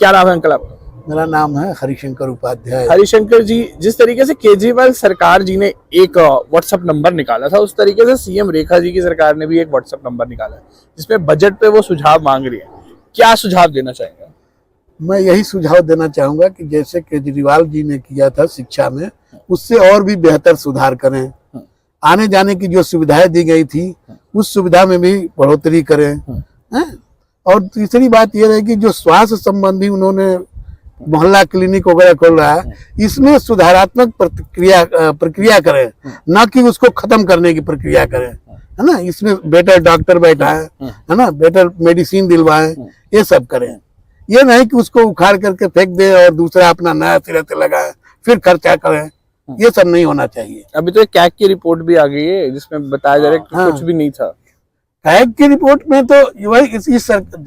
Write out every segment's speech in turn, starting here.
क्या नाम है अंकल आपका? मेरा नाम है हरिशंकर उपाध्याय। हरिशंकर जी, जिस तरीके से केजरीवाल सरकार जी ने एक व्हाट्सएप नंबर निकाला था, उस तरीके से सीएम रेखा जी की सरकार ने भी एक व्हाट्सएप नंबर निकाला है जिसमें बजट पे वो सुझाव मांग रही है। क्या सुझाव देना चाहेंगे? मैं यही सुझाव देना चाहूंगा कि जैसे केजरीवाल जी ने किया था शिक्षा में, उससे और भी बेहतर सुधार करें। आने जाने की जो सुविधाएं दी गई थी उस सुविधा में भी बढ़ोतरी करें। हैं? और तीसरी बात यह है कि जो स्वास्थ्य संबंधी उन्होंने मोहल्ला क्लिनिक वगैरह खोल रहा है, इसमें सुधारात्मक प्रक्रिया करें, न कि उसको खत्म करने की प्रक्रिया करें, है ना। इसमें बेटर डॉक्टर बैठाएं, है ना, बेटर मेडिसिन दिलवाएं, ये सब करें। ये नहीं कि उसको उखाड़ करके फेंक दे और दूसरा अपना नया सिरे से लगाए फिर खर्चा करें। ये सब नहीं होना चाहिए। अभी तो एक कैग की रिपोर्ट भी आ गई है जिसमें बताया जा रहा है कि कुछ भी नहीं था। कैग की रिपोर्ट में तो वही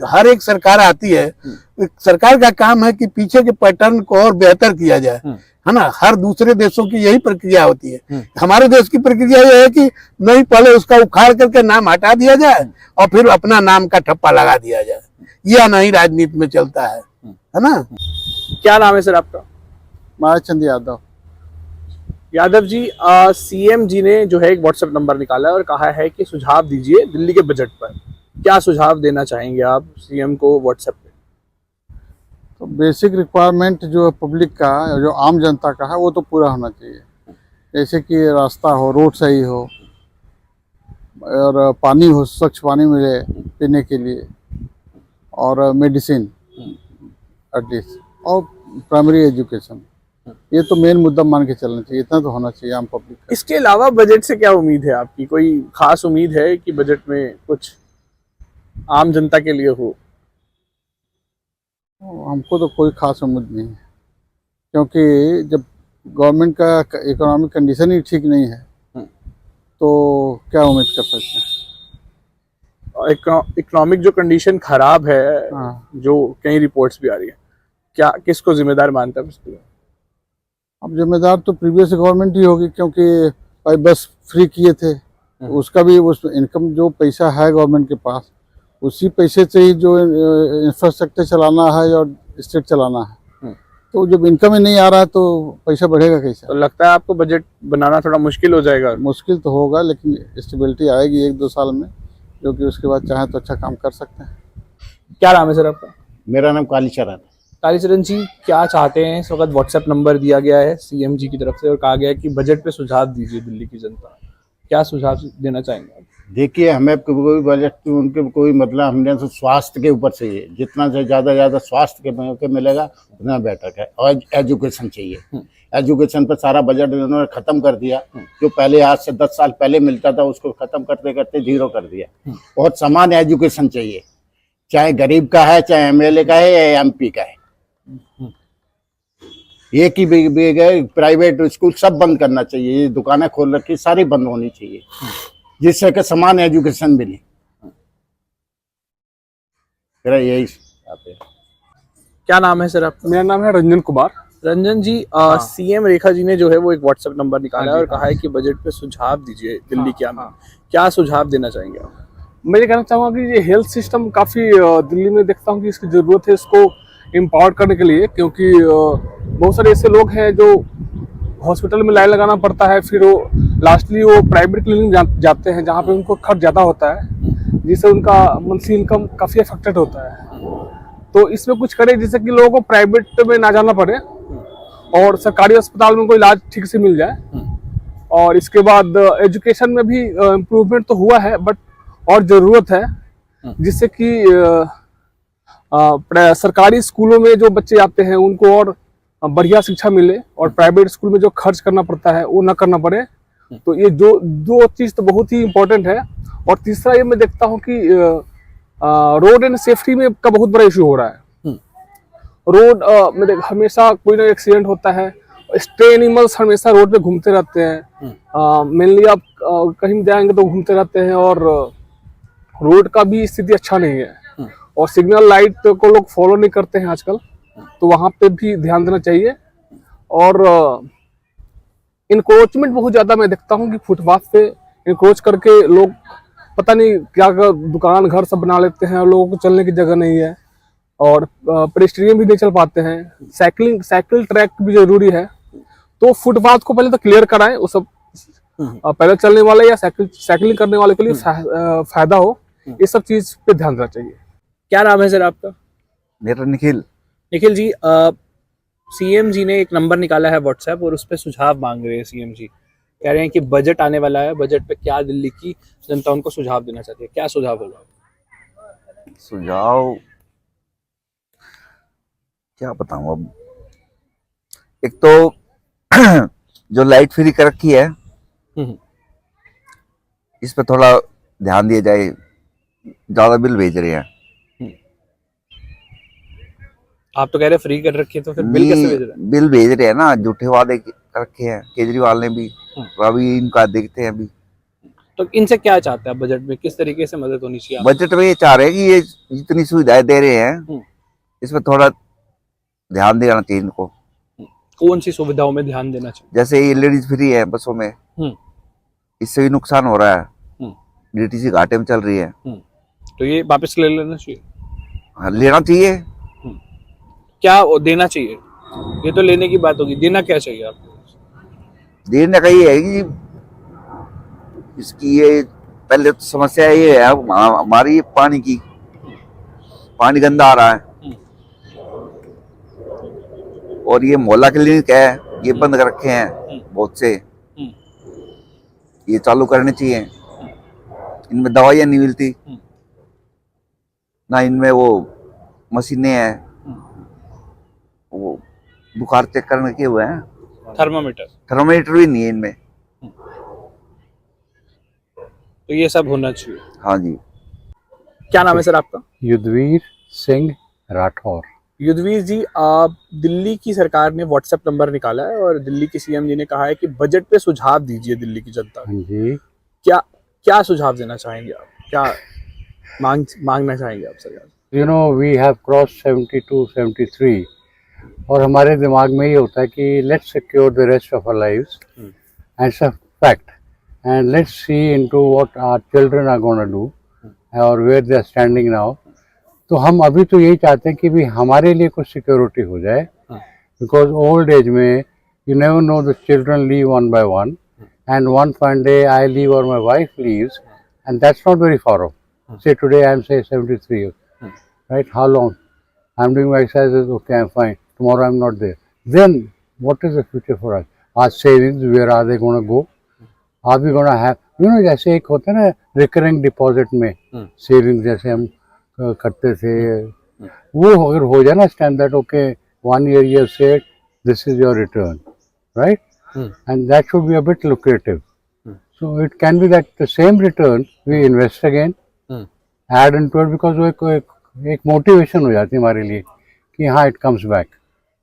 हर एक सरकार आती है, सरकार का काम है कि पीछे के पैटर्न को और बेहतर किया जाए, है ना। हर दूसरे देशों की यही प्रक्रिया होती है। हमारे देश की प्रक्रिया यह है कि नहीं, पहले उसका उखाड़ करके नाम हटा दिया जाए और फिर अपना नाम का ठप्पा लगा दिया जाए। यह नहीं राजनीति में चलता है ना। क्या नाम है सर आपका? मायाचंद यादव। यादव जी, सीएम जी ने जो है एक व्हाट्सएप नंबर निकाला है और कहा है कि सुझाव दीजिए दिल्ली के बजट पर। क्या सुझाव देना चाहेंगे आप सीएम को व्हाट्सएप पे? तो बेसिक रिक्वायरमेंट जो है पब्लिक का, जो आम जनता का है, वो तो पूरा होना चाहिए। जैसे कि रास्ता हो, रोड सही हो, और पानी हो, स्वच्छ पानी मिले पीने के लिए, और मेडिसिन एटलीस्ट, और प्राइमरी एजुकेशन। ये तो मेन मुद्दा मान के चलना चाहिए। इतना तो होना चाहिए आम पब्लिक का। इसके अलावा बजट से क्या उम्मीद है आपकी? कोई खास उम्मीद है कि बजट में कुछ आम जनता के लिए हो? हमको तो कोई खास उम्मीद नहीं है, क्योंकि जब गवर्नमेंट का इकोनॉमिक कंडीशन ही ठीक नहीं है तो क्या उम्मीद कर सकते हैं। इकोनॉमिक जो कंडीशन खराब है, जो कई रिपोर्ट्स भी आ रही है, क्या किसको जिम्मेदार मानता है उसके लिए? अब जिम्मेदार तो प्रीवियस गवर्नमेंट ही होगी, क्योंकि भाई बस फ्री किए थे, उसका भी उस इनकम जो पैसा है गवर्नमेंट के पास, उसी पैसे से ही जो इंफ्रास्ट्रक्चर चलाना है और स्टेट चलाना है। तो जब इनकम ही नहीं आ रहा है तो पैसा बढ़ेगा कैसे? तो लगता है आपको बजट बनाना थोड़ा मुश्किल हो जाएगा? मुश्किल तो होगा, लेकिन स्टेबिलिटी आएगी 1-2 साल में, जो कि उसके बाद चाहे तो अच्छा काम कर सकते हैं। क्या नाम है सर आपका? मेरा नाम कालीचरण है। कालीचरण जी, क्या चाहते हैं? इस वक्त व्हाट्सएप नंबर दिया गया है सीएम जी की तरफ से और कहा गया है कि बजट पे सुझाव दीजिए दिल्ली की जनता। क्या सुझाव देना चाहेंगे आप? देखिए, हमें कोई बजट उनके कोई मतलब, हमने तो स्वास्थ्य के ऊपर चाहिए। जितना से ज़्यादा स्वास्थ्य के मौके मिलेगा उतना बेटर है। और एजुकेशन चाहिए। एजुकेशन पर सारा बजट उन्होंने खत्म कर दिया। जो पहले आज से 10 साल पहले मिलता था उसको खत्म करते करते जीरो कर दिया। और समान एजुकेशन चाहिए, चाहे गरीब का है, चाहे एमएलए का है या एमपी का है। एक ही प्राइवेट स्कूल सब बंद करना चाहिए। ये दुकानें खोल रखी सारी बंद होनी चाहिए, जिससे कि समान एजुकेशन मिले। मेरा यही बात है। क्या नाम है सर आपका? मेरा नाम है रंजन कुमार। रंजन जी, सीएम रेखा जी ने जो है वो एक व्हाट्सएप नंबर निकाला है और कहा है कि बजट पे सुझाव दीजिए दिल्ली के आम। क्या सुझाव देना चाहेंगे आप? मैं ये कहना चाहूँगा कि ये हेल्थ सिस्टम काफ़ी दिल्ली में देखता हूँ कि इसकी ज़रूरत है, इसको एम्पावर करने के लिए। क्योंकि बहुत सारे ऐसे लोग हैं जो हॉस्पिटल में लाइन लगाना पड़ता है, फिर वो लास्टली वो प्राइवेट क्लिनिक जाते हैं जहाँ पे उनको खर्च ज़्यादा होता है, जिससे उनका मंथली इनकम काफ़ी अफेक्टेड होता है। तो इसमें कुछ करें जिससे कि लोगों को प्राइवेट में ना जाना पड़े और सरकारी अस्पताल में कोई इलाज ठीक से मिल जाए। और इसके बाद एजुकेशन में भी इम्प्रूवमेंट तो हुआ है, बट और ज़रूरत है, जिससे कि सरकारी स्कूलों में जो बच्चे आते हैं उनको और बढ़िया शिक्षा मिले और प्राइवेट स्कूल में जो खर्च करना पड़ता है वो ना करना पड़े। तो ये जो दो चीज़ तो बहुत ही इम्पोर्टेंट है। और तीसरा ये मैं देखता हूँ कि रोड एंड सेफ्टी में का बहुत बड़ा इशू हो रहा है। रोड में हमेशा कोई ना एक्सीडेंट होता है, स्ट्रे एनिमल्स हमेशा रोड पे घूमते रहते हैं। मेनली आप कहीं जाएंगे तो घूमते रहते हैं, और रोड का भी स्थिति अच्छा नहीं है। और सिग्नल लाइट को लोग फॉलो नहीं करते हैं आजकल, तो वहाँ पे भी ध्यान देना चाहिए। और इनक्रोचमेंट बहुत ज़्यादा मैं देखता हूँ कि फुटपाथ पे इनक्रोच करके लोग पता नहीं क्या दुकान घर सब बना लेते हैं और लोगों को चलने की जगह नहीं है। और पेडेस्ट्रियन भी नहीं चल पाते हैं, साइकिल ट्रैक भी जरूरी है। तो फुटपाथ को पहले तो क्लियर कराएं, वो सब पैदल चलने वाले या साइकिलिंग करने वाले के लिए फायदा हो, ये सब चीज पे ध्यान देना चाहिए। क्या नाम है सर आपका? मेरा निखिल। निखिल जी, सीएम जी ने एक नंबर निकाला है व्हाट्सएप और उस पर सुझाव मांग रहे हैं सीएम जी। कह रहे हैं कि बजट आने वाला है, बजट पे क्या दिल्ली की जनता उनको सुझाव देना चाहती है, क्या सुझाव होगा? सुझाव क्या बताऊं अब। एक तो जो लाइट फ्री कर रखी है हम्म। इस पे थोड़ा ध्यान दिया जाए, ज्यादा बिल भेज रहे हैं। आप तो कह रहे हैं फ्री कर रखी है, तो फिर बिल कैसे भेज रहे हैं? बिल भेज रहे हैं ना, झूठे वादे कर रखे हैं केजरीवाल ने भी। अभी इनका देखते हैं। अभी तो इनसे क्या चाहते हैं आप? बजट में किस तरीके से मदद होनी चाहिए? बजट में ये चाह रहे हैं कि ये जितनी सुविधाएं दे रहे हैं इसमें थोड़ा ध्यान देना चाहिए इनको। कौन सी सुविधाओं में ध्यान देना चाहिए? जैसे ये लेडीज फ्री है बसों में, इससे भी नुकसान हो रहा है, डीटीसी घाटे में चल रही है। तो ये वापस ले लेना चाहिए। हाँ, लेना चाहिए। क्या देना चाहिए? ये तो लेने की बात होगी, देना क्या चाहिए आपको? देने का ये है कि इसकी ये पहले तो समस्या ये है हमारी पानी की, पानी गंदा आ रहा है और ये मोहल्ला क्लिनिक है ये बंद कर रखे हैं बहुत से, ये चालू करने चाहिए। इनमें दवाइयाँ नहीं मिलती ना, इनमें वो मशीनें हैं, वो बुखार चेक करने के हुए हैं, थर्मामीटर भी नहीं है इनमें। तो ये सब होना चाहिए। हाँ जी। क्या नाम है सर आपका? युद्धवीर सिंह राठौर। युद्धवीर जी, आप दिल्ली की सरकार ने व्हाट्सएप नंबर निकाला है और दिल्ली के सीएम जी ने कहा है कि बजट पे सुझाव दीजिए दिल्ली की जनता को। हाँ जी। क्या सुझाव देना चाहेंगे आप? क्या मांगना चाहेंगे आप सरकार? You know we have cross 72 73 और हमारे दिमाग में ये होता है कि let's secure the rest of our lives and it's a fact and let's see into what our children are gonna do और where they are standing now. तो हम अभी तो यही चाहते हैं कि भी हमारे लिए कुछ सिक्योरिटी हो जाए, बिकॉज ओल्ड एज में you never know the children leave one by one and one fine day I leave और my wife leaves and that's not very far off. Say today I am say 73 years, right? How long? I am doing my exercises, okay, I am fine. Tomorrow I am not there. Then what is the future for us? Our savings, where are they going to go? Are we going to have, you know, जैसे एक होता है ना recurring deposit में savings जैसे हम करते थे, वो अगर हो जाए ना standard, okay, 1 year you have saved, this is your return, right? And that should be a bit lucrative. So it can be that the same return we invest again, add into it, because वो एक motivation हो जाती है हमारे लिए कि हाँ it comes back.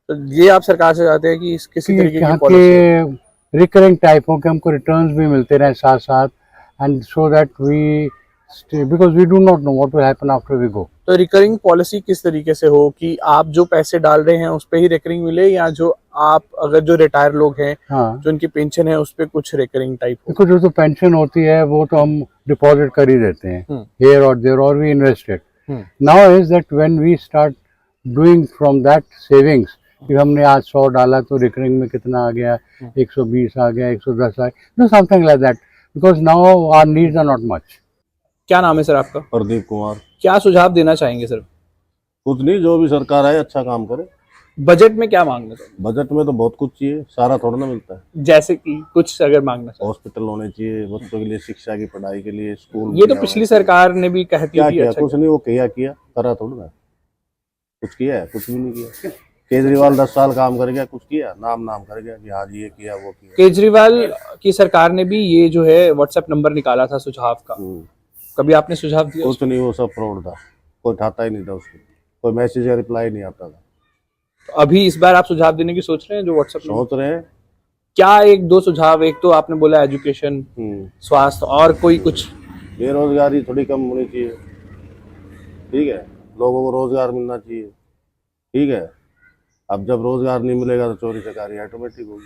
तो ये आप सरकार से चाहते हैं कि किसी तरीके की के रिकरिंग टाइप हो कि हमको रिटर्न्स भी मिलते रहे साथ साथ, and so that we because we do not know what will happen after we go. तो रिकरिंग पॉलिसी किस तरीके से हो कि आप जो पैसे डाल रहे हैं उस पे ही रिकरिंग मिले, या जो आप अगर जो रिटायर लोग हैं, हाँ, जो उनकी पेंशन है उस पे कुछ रिकरिंग टाइप हो? देखो जो तो पेंशन होती है वो तो हम डिपॉजिट कर ही देते हैं हियर और देयर और we invested. Now is that when we start doing from that savings, कि हमने आज 100 डाला तो रिकरिंग में कितना आ गया, 120 आ गया, 110 आ गया, no something like that, because now our needs are not much. क्या नाम है सर आपका? प्रदीप कुमार। क्या सुझाव देना चाहेंगे सर? कुछ नहीं, जो भी सरकार आए अच्छा काम करे। बजट में क्या मांगना चाहिए? बजट में तो बहुत कुछ चाहिए, सारा थोड़ा ना मिलता है। जैसे कि कुछ अगर मांगना चाहिए? हॉस्पिटल होने चाहिए बच्चों के लिए, शिक्षा की पढ़ाई के लिए, स्कूल। ये तो पिछली सरकार ने भी कहती क्या थी। किया? अच्छा कुछ नहीं, वो किया करा थोड़ा ना, कुछ किया है? कुछ भी नहीं किया। केजरीवाल 10 साल काम कर गया, कुछ किया? नाम कर गया कि हाँ ये किया वो किया। केजरीवाल की सरकार ने भी ये जो है व्हाट्सएप नंबर निकाला था सुझाव का, कभी आपने सुझाव दिया? कुछ नहीं, वो सब फ्रॉड था, कोई उठाता ही नहीं था उसको, कोई मैसेज या रिप्लाई नहीं आता था। तो अभी इस बार आप सुझाव देने की सोच रहे हैं जो व्हाट्सएप सोच रहे हैं। क्या एक दो सुझाव? एक तो आपने बोला एजुकेशन, स्वास्थ्य, और कोई कुछ? बेरोजगारी थोड़ी कम होनी चाहिए, ठीक है, लोगों को रोजगार मिलना चाहिए, ठीक है। अब जब रोजगार नहीं मिलेगा तो चोरी चकारी ऑटोमेटिक होगी।